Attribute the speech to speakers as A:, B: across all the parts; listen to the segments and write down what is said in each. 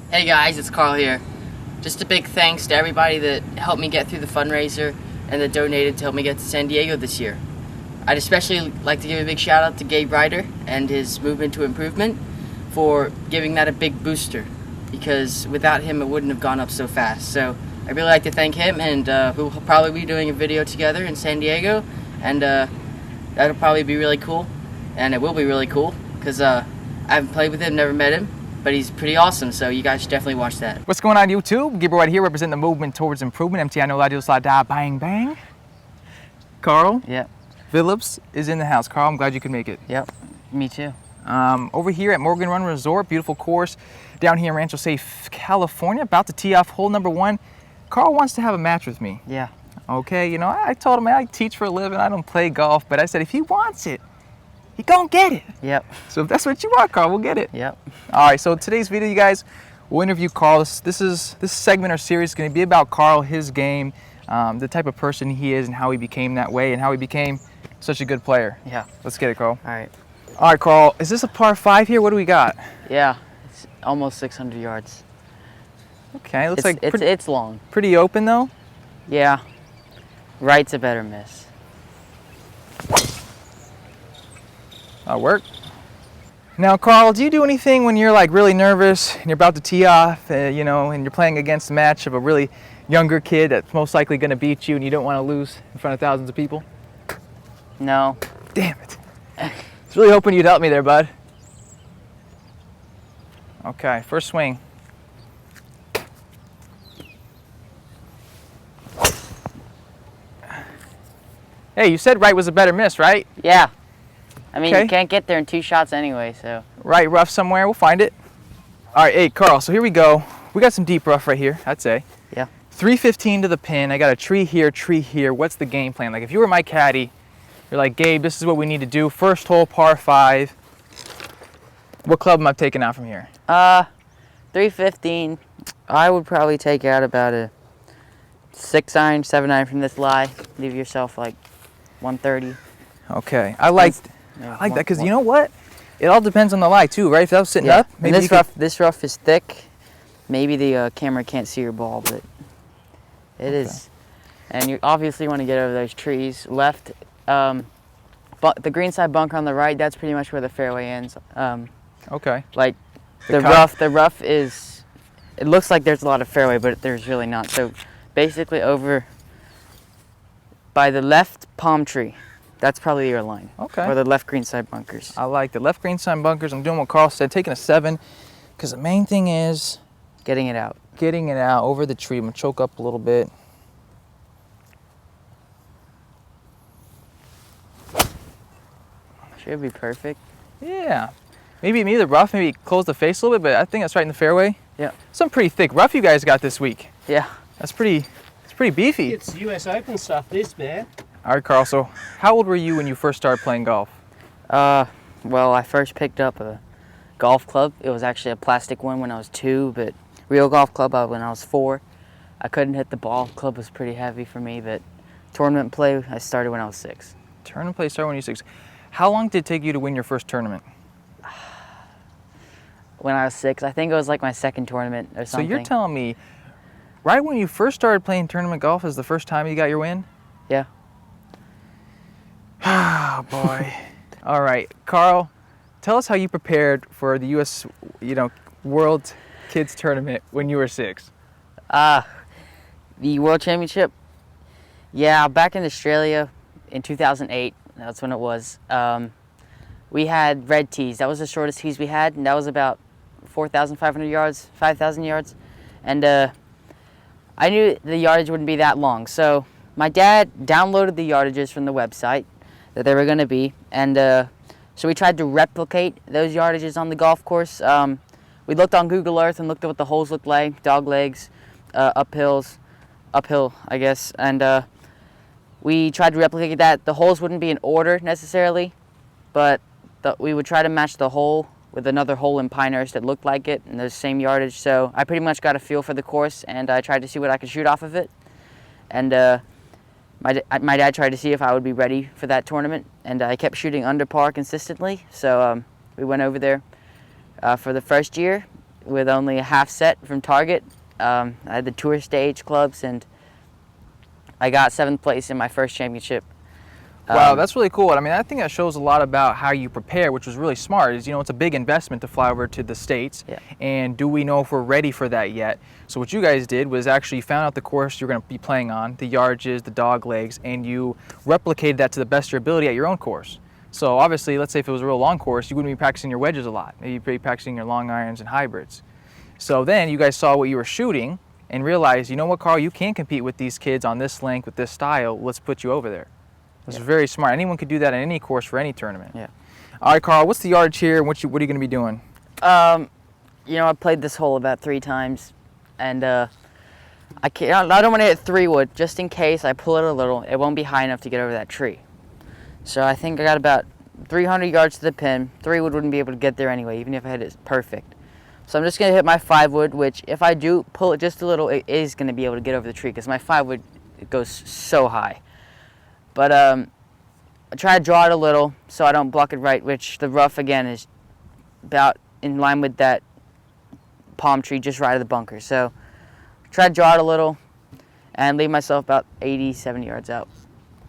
A: Hey guys, it's Karl here. Just a big thanks to everybody that helped me get through the fundraiser and that donated to help me get to San Diego this year. I'd especially like to give a big shout out to Gabriel and his Movement to Improvement for giving that a big booster, because without him it wouldn't have gone up so fast. So I'd really like to thank him, and we'll probably be doing a video together in San Diego, and that'll probably be really cool, and it will be really cool because I haven't played with him, never met him, but he's pretty awesome, so you guys should definitely watch that.
B: What's going on, YouTube? Gabriel right here, representing the Movement Towards Improvement. MTI no ladios la da bang bang. Karl Vilips is in the house. Karl, I'm glad you could make it.
A: Yep, me too.
B: Over here at Morgan Run Resort, beautiful course down here in Rancho Safe, California, about to tee off hole number 1. Karl wants to have a match with me.
A: Yeah.
B: Okay, you know, I told him I teach for a living, I don't play golf, but I said if he wants it, he gonna get it.
A: Yep.
B: So if that's what you want, Karl, we'll get it.
A: Yep.
B: All right, so today's video, you guys, we'll interview Karl. This segment or series is gonna be about Karl, his game, the type of person he is and how he became that way and how he became such a good player.
A: Yeah.
B: Let's get it, Karl.
A: All right.
B: All right, Karl, is this a par 5 here? What do we got?
A: Yeah, it's almost 600 yards.
B: Okay, looks
A: it's long.
B: Pretty open though?
A: Yeah. Right's a better miss.
B: That'll work. Now, Karl, do you do anything when you're like really nervous and you're about to tee off, you know, and you're playing against a match of a really younger kid that's most likely going to beat you and you don't want to lose in front of thousands of people?
A: No.
B: Damn it. I was really hoping you'd help me there, bud. Okay, first swing. Hey, you said right was a better miss, right?
A: Yeah. I mean,
B: Okay.
A: You can't get there in 2 shots anyway, so.
B: Right rough somewhere, we'll find it. All right, hey, Karl, so here we go. We got some deep rough right here, I'd say.
A: Yeah.
B: 315 to the pin. I got a tree here, tree here. What's the game plan? Like, if you were my caddy, you're like, Gabe, this is what we need to do. First hole, par 5. What club am I taking out from here?
A: 315. I would probably take out about a 6-iron, 7-iron from this lie. Leave yourself like 130.
B: Okay, I like that because you know what? It all depends on the lie too, right? If that was sitting up,
A: and
B: maybe
A: this rough is thick. Maybe the camera can't see your ball, but it is. And you obviously want to get over those trees. Left, but the greenside bunker on the right, that's pretty much where the fairway ends.
B: Okay.
A: Like the rough is, it looks like there's a lot of fairway, but there's really not. So basically over by the left palm tree, that's probably your line.
B: Okay.
A: Or the left greenside bunkers.
B: I like the left greenside bunkers. I'm doing what Karl said, taking a 7, because the main thing is
A: Getting it out.
B: getting it out over the tree. I'm gonna choke up a little bit.
A: Should be perfect.
B: Yeah. Maybe the rough, maybe close the face a little bit, but I think that's right in the fairway.
A: Yeah.
B: Some pretty thick rough you guys got this week.
A: Yeah.
B: It's pretty beefy.
C: It's US Open stuff, this, man.
B: All right, Karl, so how old were you when you first started playing golf?
A: Well, I first picked up a golf club. It was actually a plastic one when I was 2, but real golf club when I was 4. I couldn't hit the ball. Club was pretty heavy for me, but tournament play, I started when I was 6.
B: Tournament play started when you were 6. How long did it take you to win your first tournament?
A: When I was 6, I think it was like my 2nd tournament or something.
B: So you're telling me, right when you first started playing tournament golf is the first time you got your win?
A: Yeah.
B: Oh, boy. All right, Karl, tell us how you prepared for the U.S., World Kids Tournament when you were 6.
A: The World Championship? Yeah, back in Australia in 2008, that's when it was. We had red tees. That was the shortest tees we had, and that was about 4,500 yards, 5,000 yards. And I knew the yardage wouldn't be that long, so my dad downloaded the yardages from the website that they were going to be, and so we tried to replicate those yardages on the golf course. We looked on Google Earth and looked at what the holes looked like, dog legs, uphill, I guess, and we tried to replicate that. The holes wouldn't be in order necessarily, but we would try to match the hole with another hole in Pinehurst that looked like it and the same yardage. So I pretty much got a feel for the course, and I tried to see what I could shoot off of it. And my dad tried to see if I would be ready for that tournament, and I kept shooting under par consistently. So we went over there for the first year. with only a half set from Target. I had the tour stage clubs, and I got 7th place in my first championship.
B: Wow, that's really cool. I mean, I think that shows a lot about how you prepare, which was really smart. Is, you know, it's a big investment to fly over to the States,
A: Yeah.
B: and do we know if we're ready for that yet? So what you guys did was actually found out the course you're going to be playing on, the yardages, the dog legs, and you replicated that to the best of your ability at your own course. So obviously, let's say if it was a real long course, you wouldn't be practicing your wedges a lot. Maybe you'd be practicing your long irons and hybrids. So then you guys saw what you were shooting and realized, you know what, Karl, you can compete with these kids on this length with this style. Let's put you over there. It's very smart. Anyone could do that in any course for any tournament.
A: Yeah.
B: All right, Karl, what's the yardage here, and what are you going to be doing?
A: You know, I played this hole about 3 times, and I don't want to hit 3 wood. Just in case I pull it a little, it won't be high enough to get over that tree. So I think I got about 300 yards to the pin. 3 wood wouldn't be able to get there anyway, even if I hit it perfect. So I'm just going to hit my 5 wood, which if I do pull it just a little, it is going to be able to get over the tree, because my 5 wood, it goes so high. But I try to draw it a little so I don't block it right, which the rough, again, is about in line with that palm tree just right of the bunker. So try to draw it a little and leave myself about 80, 70 yards out.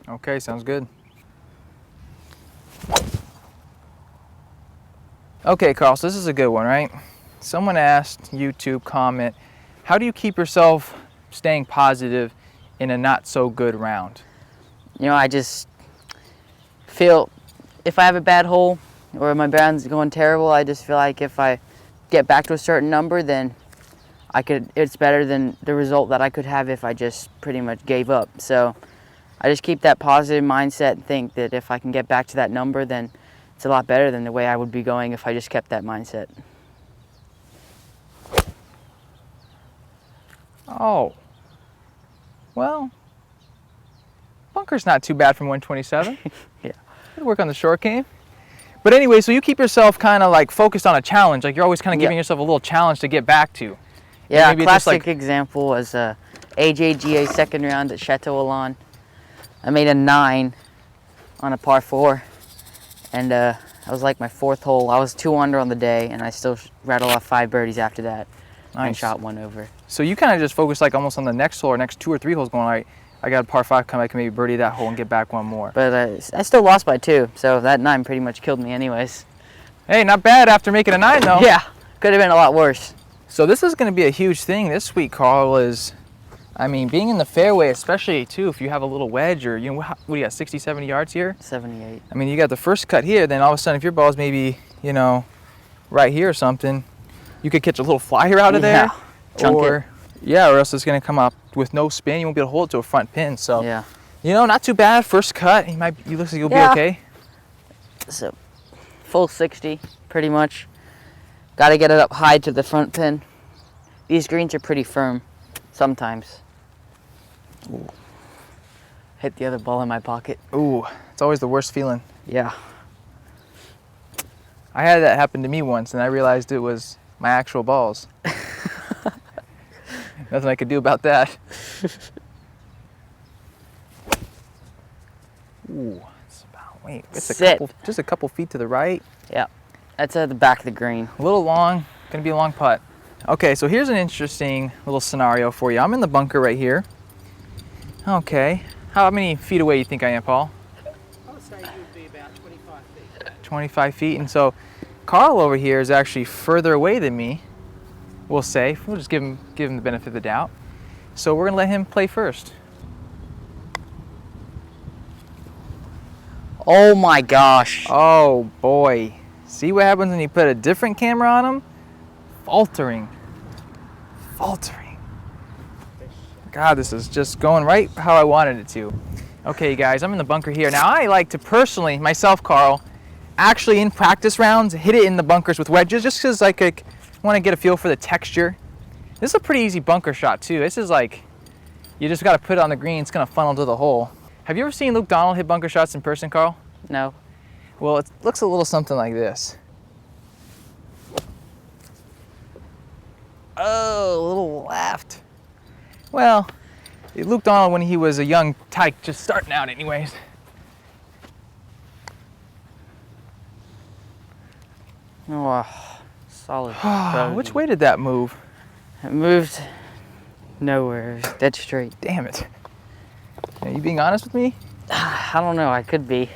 B: Okay, sounds good. Okay, Karl, so this is a good one, right? Someone asked, YouTube comment, how do you keep yourself staying positive in a not so good round?
A: You know, I just feel if I have a bad hole or my round's going terrible, I just feel like if I get back to a certain number, then it's better than the result that I could have if I just pretty much gave up. So I just keep that positive mindset and think that if I can get back to that number, then it's a lot better than the way I would be going if I just kept that mindset.
B: Oh, well, bunker's not too bad from 127.
A: Yeah.
B: Good work on the short game. But anyway, so you keep yourself kind of like focused on a challenge, like you're always kind of giving yourself a little challenge to get back to.
A: Yeah,
B: maybe
A: a
B: it's just
A: classic
B: like,
A: example was AJGA second round at Chateau Elan. I made a 9 on a par 4, and that was like my 4th hole. I was 2 under on the day, and I still rattled off 5 birdies after that. And
B: Nice.
A: shot 1 over.
B: So you kind of just focus like almost on the next hole or next 2 or 3 holes going, all right, I got a par 5 come, I can maybe birdie that hole and get back 1 more.
A: But I still lost by 2, so that 9 pretty much killed me anyways.
B: Hey, not bad after making a 9 though.
A: Yeah, could have been a lot worse.
B: So this is going to be a huge thing this week, Karl, is, I mean, being in the fairway, especially too, if you have a little wedge or, you know, what do you got, 60, 70 yards here?
A: 78.
B: I mean, you got the first cut here, then all of a sudden if your ball's maybe, you know, right here or something, you could catch a little flyer out of there.
A: Chunk
B: or,
A: it.
B: yeah, or else it's going to come up with no spin. You won't be able to hold it to a front pin. So,
A: Yeah.
B: you know, not too bad. First cut, you looks like you'll be okay.
A: So, full 60, pretty much. Got to get it up high to the front pin. These greens are pretty firm sometimes. Ooh. Hit the other ball in my pocket.
B: Ooh, it's always the worst feeling.
A: Yeah.
B: I had that happen to me once, and I realized it was my actual balls. Nothing I could do about that. Ooh, it's about, wait, it's just a couple feet to the right.
A: Yeah. That's at the back of the green.
B: A little long, gonna be a long putt. Okay, so here's an interesting little scenario for you. I'm in the bunker right here. Okay, how many feet away you think I am, Paul?
C: I would say you'd be about 25 feet.
B: 25 feet, and so Karl over here is actually further away than me, we'll say. We'll just give him the benefit of the doubt. So we're gonna let him play first.
A: Oh my gosh.
B: Oh boy. See what happens when you put a different camera on him? Faltering. Faltering. God, this is just going right how I wanted it to. Okay, guys, I'm in the bunker here. Now, I like to personally, myself, Karl, actually in practice rounds, hit it in the bunkers with wedges just because I want to get a feel for the texture. This is a pretty easy bunker shot, too. This is like, you just got to put it on the green. It's going to funnel to the hole. Have you ever seen Luke Donald hit bunker shots in person, Karl?
A: No.
B: Well, it looks a little something like this. Oh, a little left. Well, Luke Donald when he was a young tyke, just starting out anyways.
A: Oh, solid.
B: Which way did that move?
A: It moved nowhere. It was dead straight.
B: Damn it. Are you being honest with me?
A: I don't know. I could be.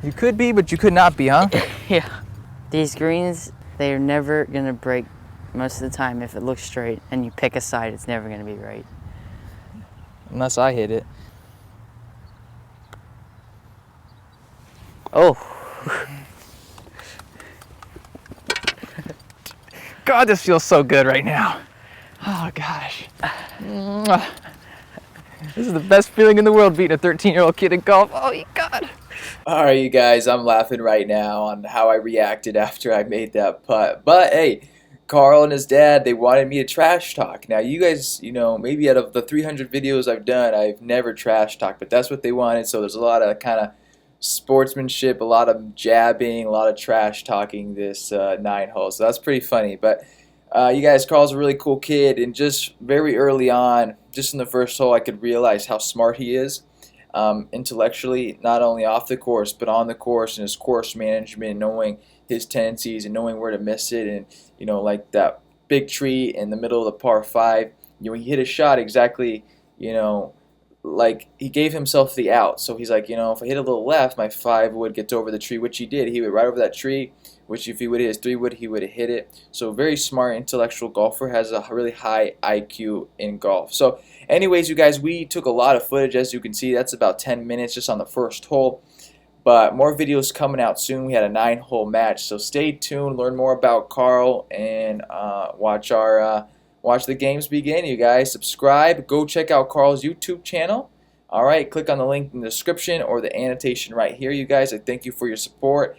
B: You could be, but you could not be, huh?
A: Yeah. These greens, they're never gonna break most of the time if it looks straight and you pick a side. It's never gonna be right.
B: Unless I hit it.
A: Oh.
B: God, this feels so good right now. Oh, gosh. Mwah. This is the best feeling in the world, beating a 13-year-old kid in golf. Oh, God. All right, you guys, I'm laughing right now on how I reacted after I made that putt. But, hey, Karl and his dad, they wanted me to trash talk. Now, you guys, you know, maybe out of the 300 videos I've done, I've never trash talked, but that's what they wanted. So there's a lot of kind of sportsmanship, a lot of jabbing, a lot of trash talking this 9 hole. So that's pretty funny. But you guys, Karl's a really cool kid, and just very early on, just in the first hole, I could realize how smart he is intellectually, not only off the course, but on the course, and his course management, knowing his tendencies and knowing where to miss it. And, you know, like that big tree in the middle of the par 5, you know, he hit a shot exactly, you know, like he gave himself the out. So he's like, you know, if I hit a little left, my 5 wood gets over the tree, which he did. He went right over that tree, which if he would hit his 3 wood, he would have hit it. So very smart, intellectual golfer, has a really high IQ in golf. So anyways, you guys, we took a lot of footage. As you can see, that's about 10 minutes just on the first hole. But more videos coming out soon. We had a 9-hole match. So stay tuned, learn more about Karl, and watch the games begin, you guys. Subscribe. Go check out Karl's YouTube channel. All right, click on the link in the description or the annotation right here, you guys. I thank you for your support.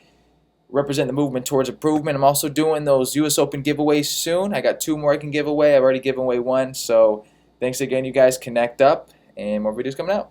B: Represent the movement towards improvement. I'm also doing those US Open giveaways soon. I got 2 more I can give away. I've already given away 1. So thanks again, you guys. Connect up, and more videos coming out.